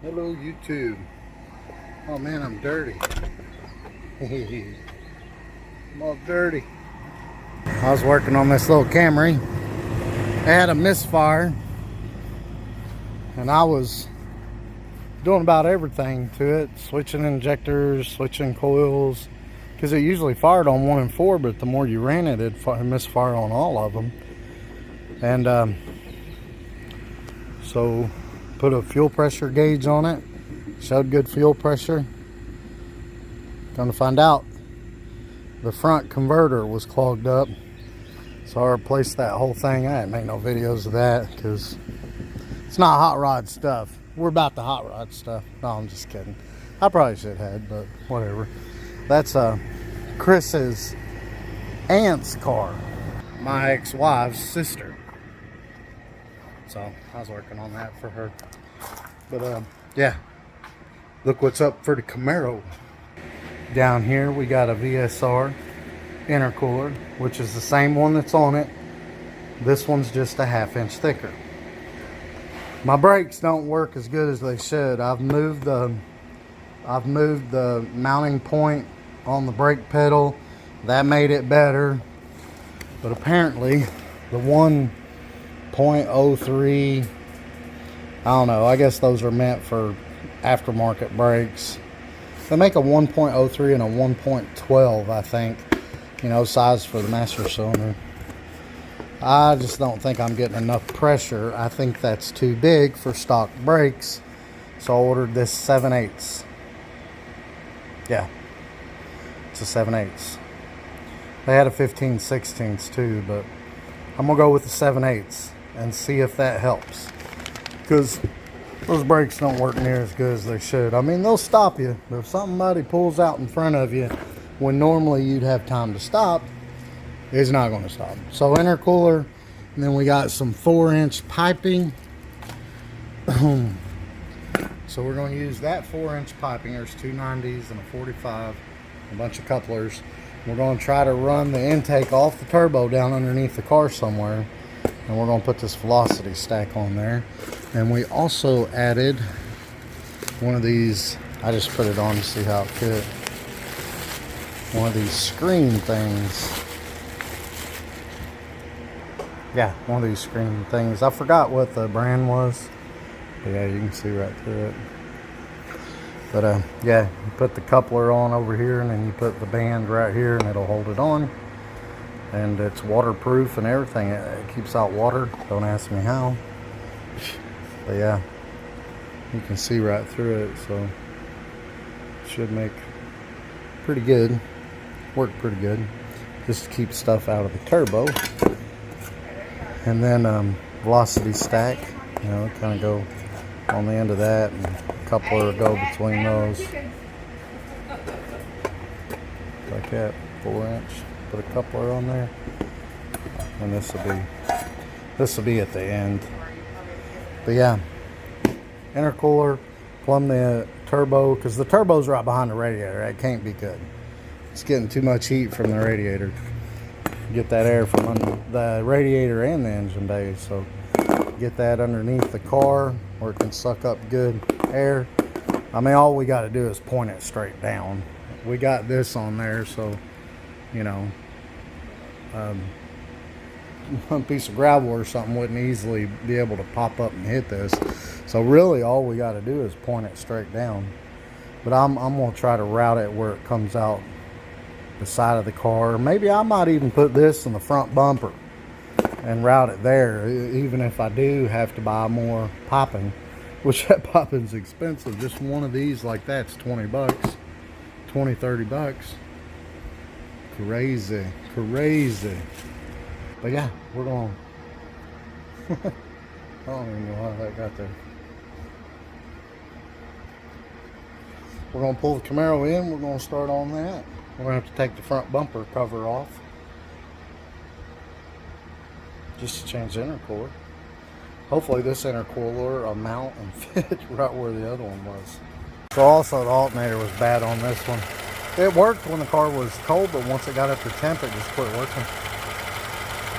Hello YouTube. Oh man, I'm dirty. I'm all dirty. I was working on this little Camry. It had a misfire and I was doing about everything to it. Switching injectors, switching coils, because it usually fired on 1 and 4, but the more you ran it, it misfire on all of them. And so put a fuel pressure gauge on it. Showed good fuel pressure. Gonna find out the front converter was clogged up, so I replaced that whole thing. I didn't make no videos of that because it's not hot rod stuff. We're about the hot rod stuff. No, I'm just kidding. I probably should have, but whatever. That's Chris's aunt's car, my ex-wife's sister. So I was working on that for her. But yeah, look what's up for the Camaro. Down here we got a VSR intercooler, which is the same one that's on it. This one's just a 1/2 inch thicker. My brakes don't work as good as they should. I've moved the mounting point on the brake pedal. That made it better. But apparently the 1.03, I don't know, I guess those are meant for aftermarket brakes. They make a 1.03 and a 1.12, I think, you know, size for the master cylinder. I just don't think I'm getting enough pressure. I think that's too big for stock brakes, so I ordered this 7/8. Yeah, it's a 7/8. They had a 15/16 too, but I'm gonna go with the 7/8 and see if that helps, because those brakes don't work near as good as they should. I mean, they'll stop you, but if somebody pulls out in front of you when normally you'd have time to stop, it's not going to stop. So intercooler, and then we got some 4-inch piping. So we're going to use that 4-inch piping. There's 2 90s and a 45, a bunch of couplers. We're going to try to run the intake off the turbo down underneath the car somewhere, and we're going to put this velocity stack on there. And we also added one of these, I just put it on to see how it fit, one of these screen things. Yeah, one of these screen things. I forgot what the brand was, but yeah, you can see right through it. But yeah, you put the coupler on over here, and then you put the band right here, and it'll hold it on. And it's waterproof and everything. It keeps out water. Don't ask me how. But yeah, you can see right through it, so it should make pretty good. Work pretty good. Just to keep stuff out of the turbo. And then velocity stack, you know, kind of go on the end of that, and a coupler go between those. Like that, 4-inch. Put a coupler on there, and this will be at the end. But yeah, intercooler, plumb the turbo, because the turbo's right behind the radiator. That can't be good. It's getting too much heat from the radiator. Get that air from the radiator and the engine bay, so get that underneath the car where it can suck up good air. I mean, all we got to do is point it straight down. We got this on there, so you know, one piece of gravel or something wouldn't easily be able to pop up and hit this. So really all we got to do is point it straight down. But I'm going to try to route it where it comes out the side of the car. Maybe I might even put this in the front bumper and route it there, even if I do have to buy more piping, which that piping's expensive. Just one of these like that's 20 bucks, 20, 30 bucks. Crazy. But yeah, we're going I don't even know how that got there. We're going to pull the Camaro in. We're going to start on that. We're going to have to take the front bumper cover off just to change the intercooler. Hopefully this intercooler will mount and fit right where the other one was. So also the alternator was bad on this one. It worked when the car was cold, but once it got up to temp, it just quit working.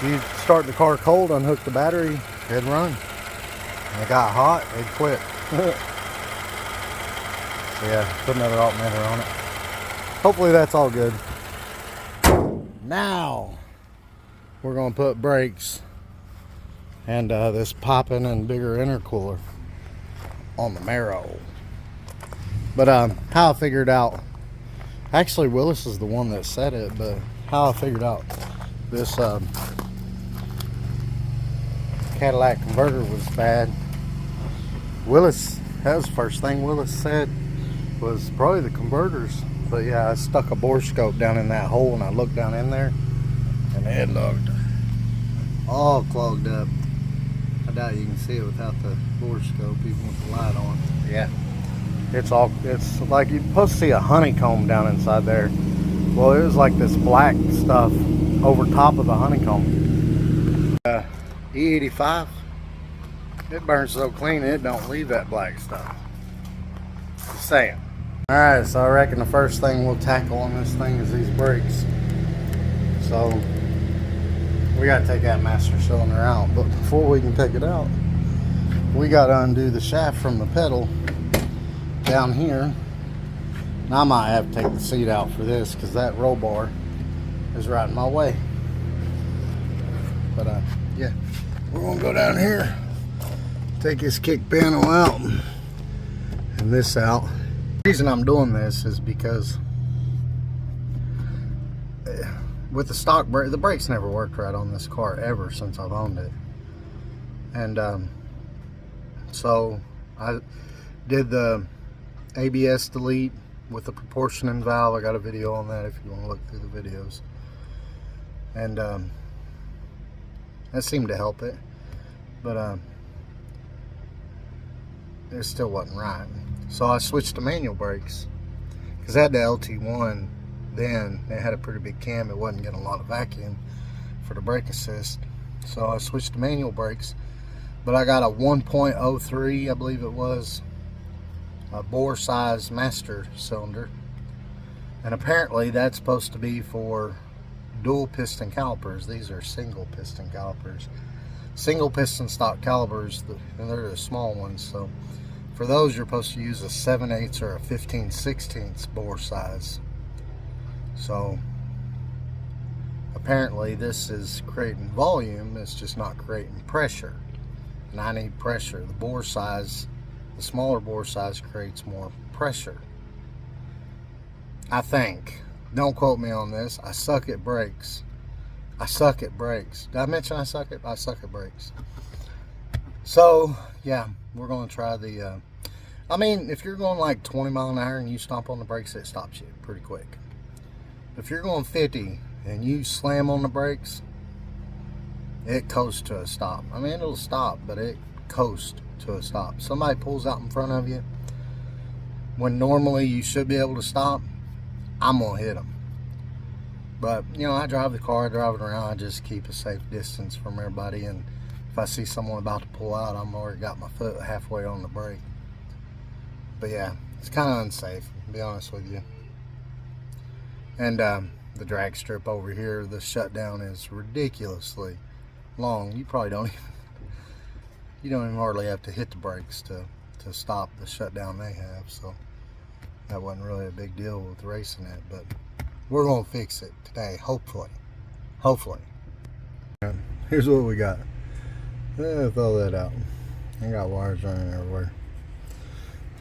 You start the car cold, unhook the battery, it'd run. When it got hot, it'd quit. Yeah, put another alternator on it. Hopefully that's all good. Now we're gonna put brakes and this popping and bigger intercooler on the Mero. But how I figured out, actually Willis is the one that said it, but how I figured out this Cadillac converter was bad. Willis, that was the first thing Willis said, was probably the converters. But yeah, I stuck a bore scope down in that hole and I looked down in there and it looked all clogged up. I doubt you can see it without the bore scope, even with the light on. Yeah, it's like you're supposed to see a honeycomb down inside there. Well, it was like this black stuff over top of the honeycomb. E85, it burns so clean it don't leave that black stuff. Just saying. Alright, so I reckon the first thing we'll tackle on this thing is these brakes. So we gotta take that master cylinder out, but before we can take it out, we gotta undo the shaft from the pedal down here. Now I might have to take the seat out for this because that roll bar is right in my way. But yeah, we're gonna go down here, take this kick panel out and this out. The reason I'm doing this is because with the stock brake, the brakes never worked right on this car ever since I've owned it. And so I did the ABS delete with the proportioning valve. I got a video on that if you want to look through the videos. And that seemed to help it, but it still wasn't right. So I switched to manual brakes because I had the LT1 then. It had a pretty big cam. It wasn't getting a lot of vacuum for the brake assist. So I switched to manual brakes, but I got a 1.03, I believe it was, a bore size master cylinder. And apparently that's supposed to be for dual piston calipers. These are single piston calipers. Single piston stock calipers, and they're the small ones. So for those, you're supposed to use a 7/8 or a 15/16 bore size. So apparently this is creating volume, it's just not creating pressure. And I need pressure. The bore size, the smaller bore size creates more pressure, I think. Don't quote me on this. I suck at brakes. I suck at brakes. Did I mention I suck at brakes? So yeah, we're going to try the I mean, if you're going like 20 miles an hour and you stomp on the brakes, it stops you pretty quick. If you're going 50 and you slam on the brakes, it coasts to a stop. I mean, it'll stop, but it coasts to a stop. Somebody pulls out in front of you when normally you should be able to stop, I'm gonna hit them. But you know, I drive the car, I drive it around, I just keep a safe distance from everybody, and if I see someone about to pull out, I'm already got my foot halfway on the brake. But yeah, it's kind of unsafe, to be honest with you. And the drag strip over here, the shutdown is ridiculously long. You probably don't even hardly have to hit the brakes to stop the shutdown they have. So that wasn't really a big deal with racing it, but we're gonna fix it today, hopefully. Here's what we got. Throw that out. I got wires running everywhere.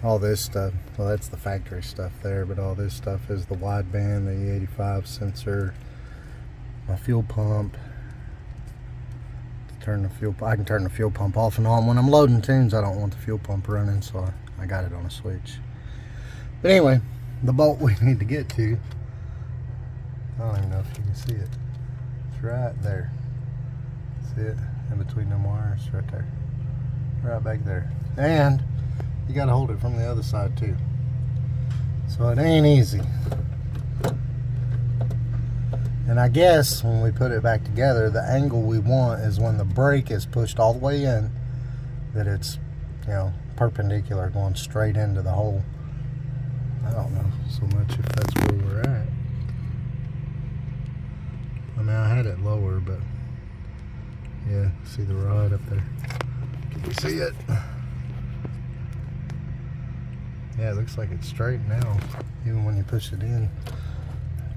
All this stuff, well, that's the factory stuff there, but all this stuff is the wideband, the E85 sensor, my fuel pump. I can turn the fuel pump off and on when I'm loading tunes. I don't want the fuel pump running, so I got it on a switch. But anyway, the bolt we need to get to, I don't even know if you can see it. It's right there. See it? In between them wires, right there. Right back there. And you got to hold it from the other side too. So it ain't easy. And I guess when we put it back together, the angle we want is when the brake is pushed all the way in, that it's, you know, perpendicular, going straight into the hole. I don't know so much if that's where we're at. I mean, I had it lower, but yeah, see the rod up there? Can you see it? Yeah, it looks like it's straight now. Even when you push it in,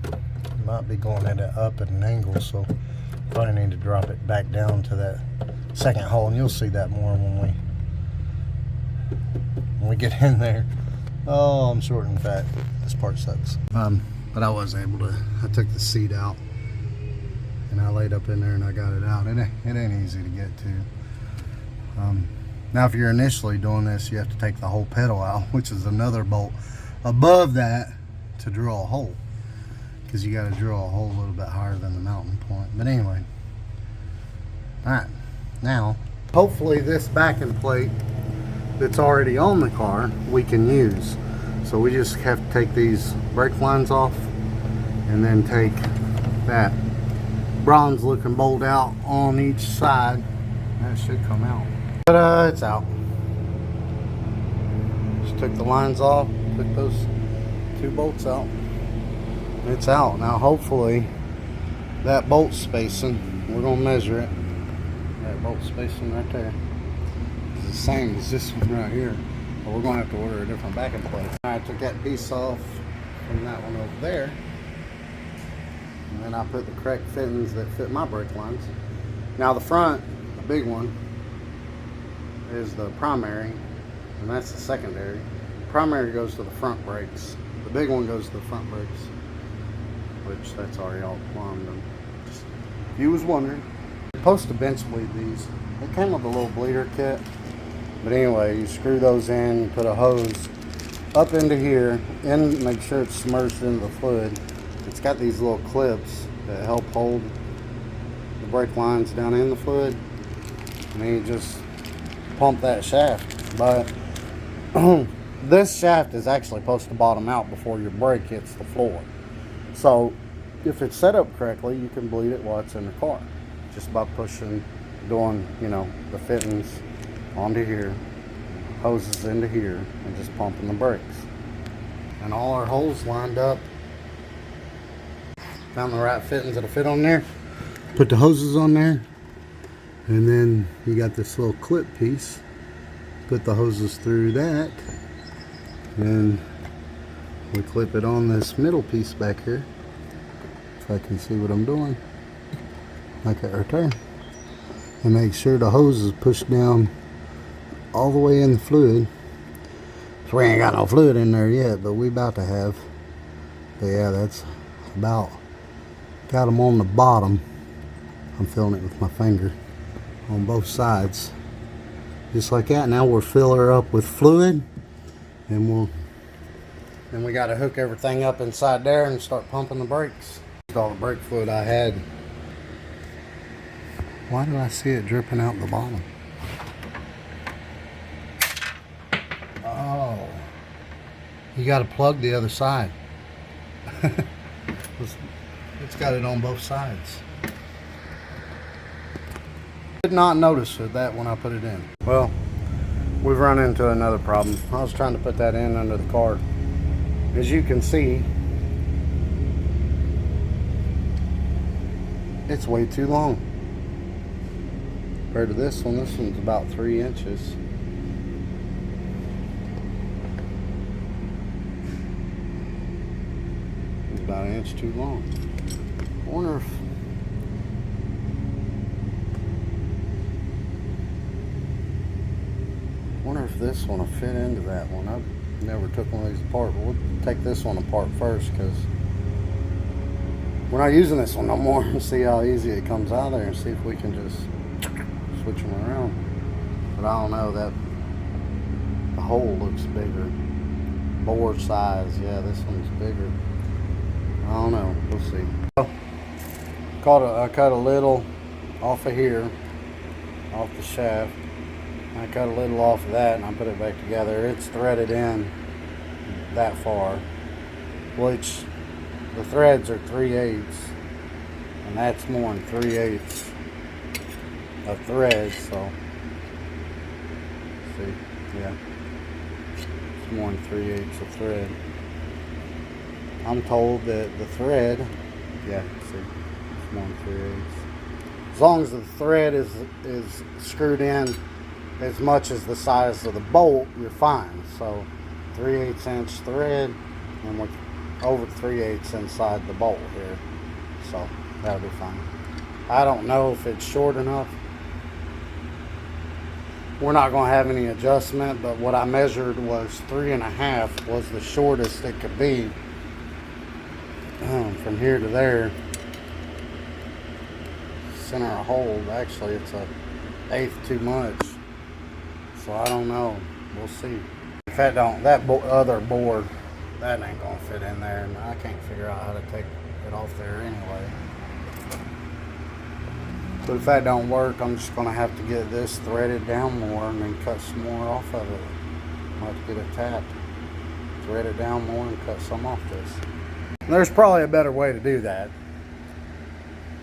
it might be going at it up at an angle, so probably need to drop it back down to that second hole, and you'll see that more when we get in there. Oh, I'm short and fat. This part sucks. But I was able to. I took the seat out, and I laid up in there, and I got it out. It ain't easy to get to. Now, if you're initially doing this, you have to take the whole pedal out, which is another bolt above that to drill a hole, because you got to drill a hole a little bit higher than the mounting point. But anyway, all right. Now, hopefully, this backing plate that's already on the car we can use. So we just have to take these brake lines off and then take that bronze looking bolt out on each side. That should come out. But it's out. Just took the lines off, took those 2 bolts out. It's out. Now hopefully that bolt spacing, we're gonna measure it. That bolt spacing right there is the same as this one right here. But we're gonna have to order a different backing plate. I took that piece off from that one over there. And then I put the correct fittings that fit my brake lines. Now the front, the big one, is the primary, and that's the secondary. Primary goes to the front brakes. The big one goes to the front brakes, which that's already all plumbed. And just, if you was wondering, you're supposed to bench bleed these. They came with a little bleeder kit, but anyway, you screw those in, you put a hose up into here, and make sure it's submerged into the fluid. It's got these little clips that help hold the brake lines down in the fluid, and then you just pump that shaft. But this shaft is actually supposed to bottom out before your brake hits the floor. So if it's set up correctly, you can bleed it while it's in the car, just by pushing, doing, you know, the fittings onto here, hoses into here, and just pumping the brakes. And all our holes lined up. Found the right fittings that'll fit on there. Put the hoses on there. And then you got this little clip piece. Put the hoses through that. And we clip it on this middle piece back here. If I can see what I'm doing. Like that right there. And make sure the hose is pushed down all the way in the fluid. So we ain't got no fluid in there yet, but we about to have. But yeah, that's about, got them on the bottom. I'm feeling it with my finger on both sides, just like that. Now we'll fill her up with fluid, and then we got to hook everything up inside there and start pumping the brakes. All the brake fluid I had. Why do I see it dripping out the bottom? Oh, you got to plug the other side. It's got it on both sides. Did not notice that when I put it in. Well, we've run into another problem. I was trying to put that in under the car. As you can see, it's way too long compared to this one. This one's about 3 inches. It's about 1 inch too long. I wonder if this one will fit into that one. I've never took one of these apart, but we'll take this one apart first, because we're not using this one no more. See how easy it comes out of there, and see if we can just switch them around. But I don't know, that the hole looks bigger. Bore size, yeah, this one's bigger. I don't know, we'll see. I cut a little off of here, off the shaft. I cut a little off of that, and I put it back together. It's threaded in that far, which the threads are 3/8, and that's more than 3/8 of thread. So see, yeah, it's more than 3/8 of thread. I'm told that the thread, yeah, see, it's more than 3/8. As long as the thread is screwed in as much as the size of the bolt, you're fine. So 3/8 inch thread, and we're over 3/8 inside the bolt here, so that'll be fine. I don't know if it's short enough. We're not going to have any adjustment, but what I measured was 3.5 was the shortest it could be, from here to there. Center of hold, actually it's a 1/8 too much, so I don't know. We'll see. If that don't, other board, that ain't gonna fit in there, and I can't figure out how to take it off there anyway. But if that don't work, I'm just gonna have to get this threaded down more and then cut some more off of it. I'll have to get it tapped, thread it down more, and cut some off this. There's probably a better way to do that,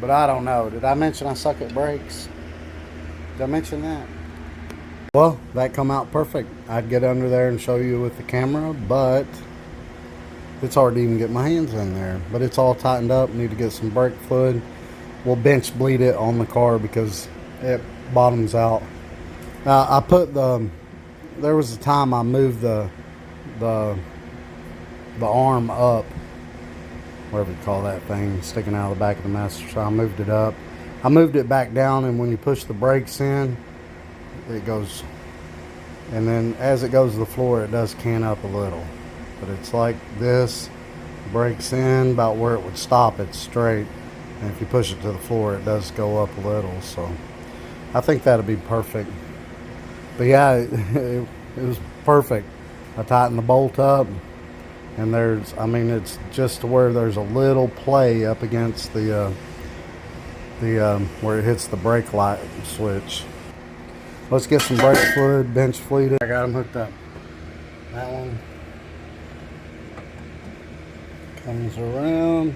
but I don't know. Did I mention I suck at brakes? Did I mention that? Well, that come out perfect. I'd get under there and show you with the camera, but it's hard to even get my hands in there. But it's all tightened up. Need to get some brake fluid. We'll bench bleed it on the car because it bottoms out. I put there was a time I moved the arm up, whatever you call that thing, sticking out of the back of the master. So I moved it up. I moved it back down, and when you push the brakes in, it goes, and then as it goes to the floor, it does can up a little. But it's like this, brakes in about where it would stop, it's straight. And if you push it to the floor, it does go up a little. So I think that'll be perfect. But yeah, it was perfect. I tightened the bolt up, and it's just to where there's a little play up against the where it hits the brake light switch. Let's get some brake fluid, bench fluid. I got them hooked up. That one comes around.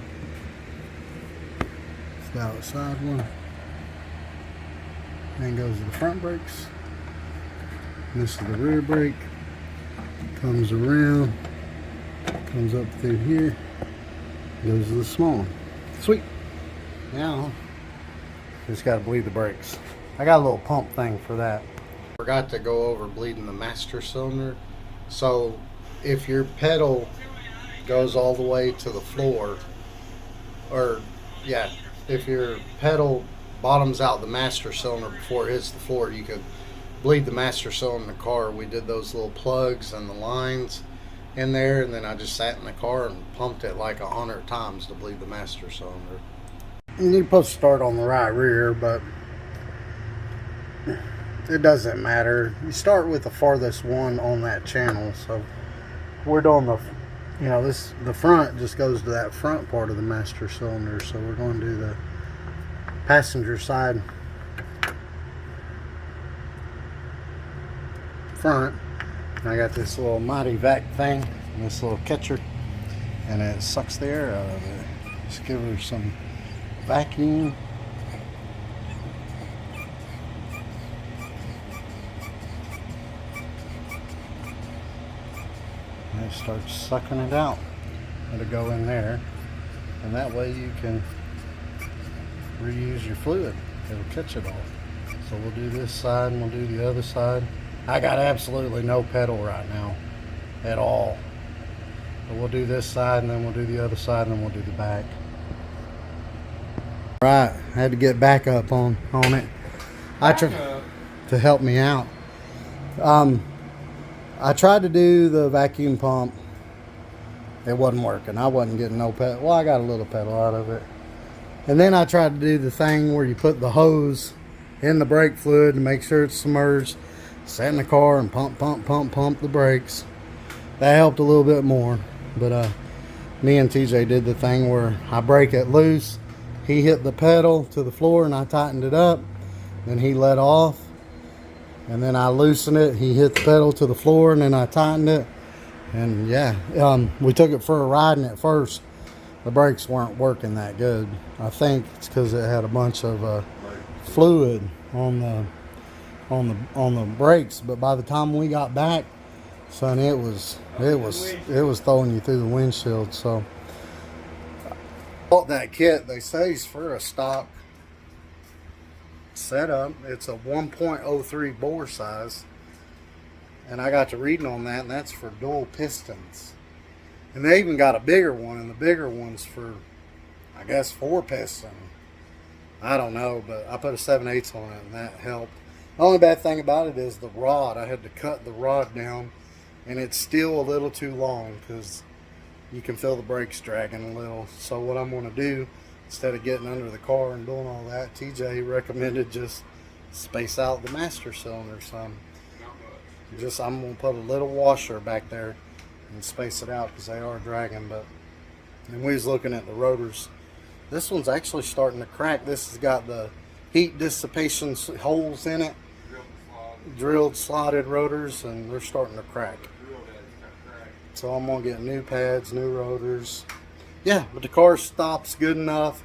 It's the outside one. Then goes to the front brakes. And this is the rear brake. Comes around, comes up through here, goes to the small one. Sweet. Now, just got to bleed the brakes. I got a little pump thing for that. Forgot to go over bleeding the master cylinder. So if your pedal goes all the way to the floor, if your pedal bottoms out the master cylinder before it hits the floor, you could bleed the master cylinder in the car. We did those little plugs and the lines in there, and then I just sat in the car and pumped it like 100 times to bleed the master cylinder. And you're supposed to start on the right rear, but it doesn't matter. You start with the farthest one on that channel. So we're doing the front just goes to that front part of the master cylinder. So we're going to do the passenger side front. And I got this little Mighty Vac thing, this little catcher, and it sucks the air out of it. Just give her some vacuum. And it starts sucking it out. It'll go in there, and that way you can reuse your fluid. It'll catch it all. So we'll do this side and we'll do the other side. I got absolutely no pedal right now at all. But we'll do this side and then we'll do the other side and then we'll do the back. Right, I had to get back up on it. To help me out. I tried to do the vacuum pump. It wasn't working. I wasn't getting no pedal. Well, I got a little pedal out of it. And then I tried to do the thing where you put the hose in the brake fluid to make sure it's submerged. Sat in the car and pump the brakes. That helped a little bit more. But me and TJ did the thing where I break it loose. He hit the pedal to the floor and I tightened it up. Then he let off. And then I loosened it. He hit the pedal to the floor and then I tightened it. And yeah, we took it for a ride, and at first the brakes weren't working that good. I think it's because it had a bunch of fluid on the brakes. But by the time we got back, son, it was throwing you through the windshield. So bought that kit. They say it's for a stock setup. It's a 1.03 bore size. And I got to reading on that, and that's for dual pistons. And they even got a bigger one, and the bigger one's for, I guess, 4 piston. I don't know, but I put a 7/8 on it, and that helped. The only bad thing about it is the rod. I had to cut the rod down, and it's still a little too long because you can feel the brakes dragging a little. So what I'm going to do, instead of getting under the car and doing all that, TJ recommended just space out the master cylinder some. Just I'm going to put a little washer back there and space it out because they are dragging. But and we was looking at the rotors. This one's actually starting to crack. This has got the heat dissipation holes in it, drilled slotted rotors, and they're starting to crack. So I'm gonna get new pads, new rotors. Yeah, but the car stops good enough.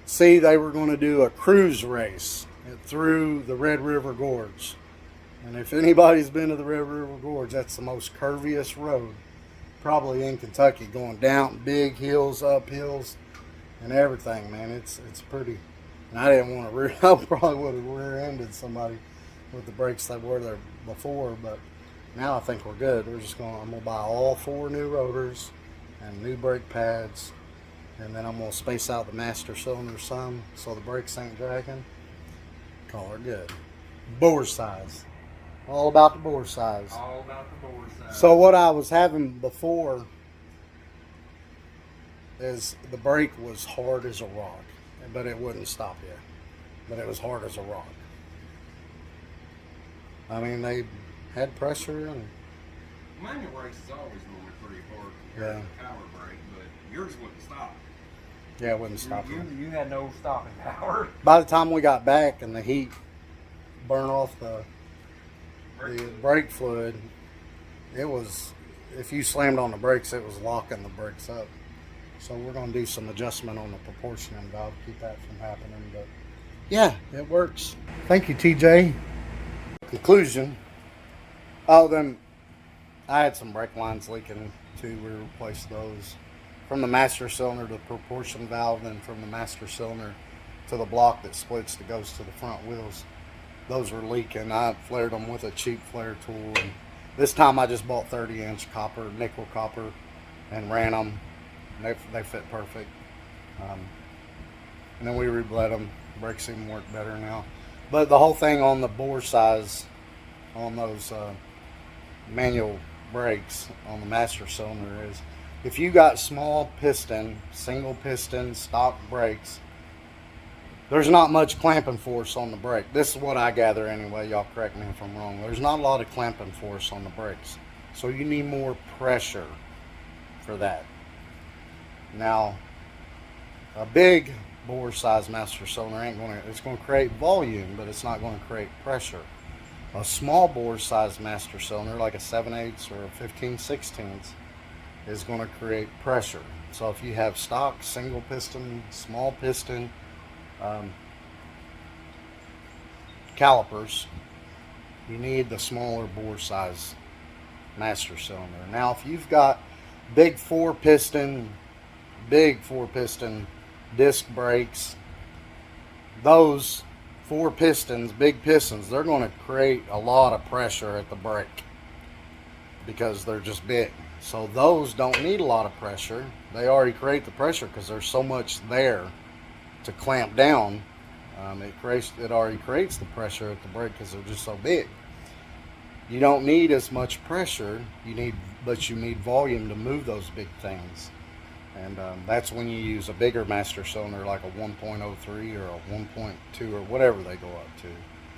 See, they were going to do a cruise race through the Red River Gorge. And if anybody's been to the Red River Gorge, that's the most curviest road probably in Kentucky, going down big hills, up hills, and everything, man. It's pretty. And I didn't want to I probably would have rear-ended somebody with the brakes that were there before, but now I think we're good. I'm gonna buy all 4 new rotors and new brake pads, and then I'm gonna space out the master cylinder some so the brakes ain't dragging. Call her good. Bore size. All about the bore size. All about the bore size. So what I was having before is the brake was hard as a rock, but it wouldn't stop you. But it was hard as a rock. I mean, they had pressure and manual brakes is always normally pretty hard compared to the power brake, but yours wouldn't stop. Yeah, it wouldn't stop You had no stopping power. By the time we got back and the heat burned off the brake fluid, it was, if you slammed on the brakes, it was locking the brakes up. So we're going to do some adjustment on the proportioning valve to keep that from happening. But yeah, it works. Thank you, TJ. Conclusion. Oh, then I had some brake lines leaking too. We replaced those from the master cylinder to the proportion valve, and from the master cylinder to the block that splits that goes to the front wheels. Those were leaking. I flared them with a cheap flare tool, and this time I just bought 30-inch copper, nickel copper, and ran them. They fit perfect. And then we rebled them. Brakes seem to work better now. But the whole thing on the bore size on those manual brakes on the master cylinder is, if you got small piston, single piston stock brakes, there's not much clamping force on the brake. This is what I gather anyway. Y'all correct me if I'm wrong. There's not a lot of clamping force on the brakes. So you need more pressure for that. Now, a big bore size master cylinder it's going to create volume, but it's not going to create pressure. A small bore size master cylinder, like a 7/8 or a 15/16, is going to create pressure. So if you have stock, single piston, small piston, calipers, you need the smaller bore size master cylinder. Now if you've got big 4-piston disc brakes, those 4 pistons, big pistons, they're going to create a lot of pressure at the brake because they're just big. So those don't need a lot of pressure. They already create the pressure because there's so much there to clamp down. It already creates the pressure at the brake because they're just so big. You don't need as much pressure, but you need volume to move those big things. And that's when you use a bigger master cylinder, like a 1.03 or a 1.2 or whatever they go up to.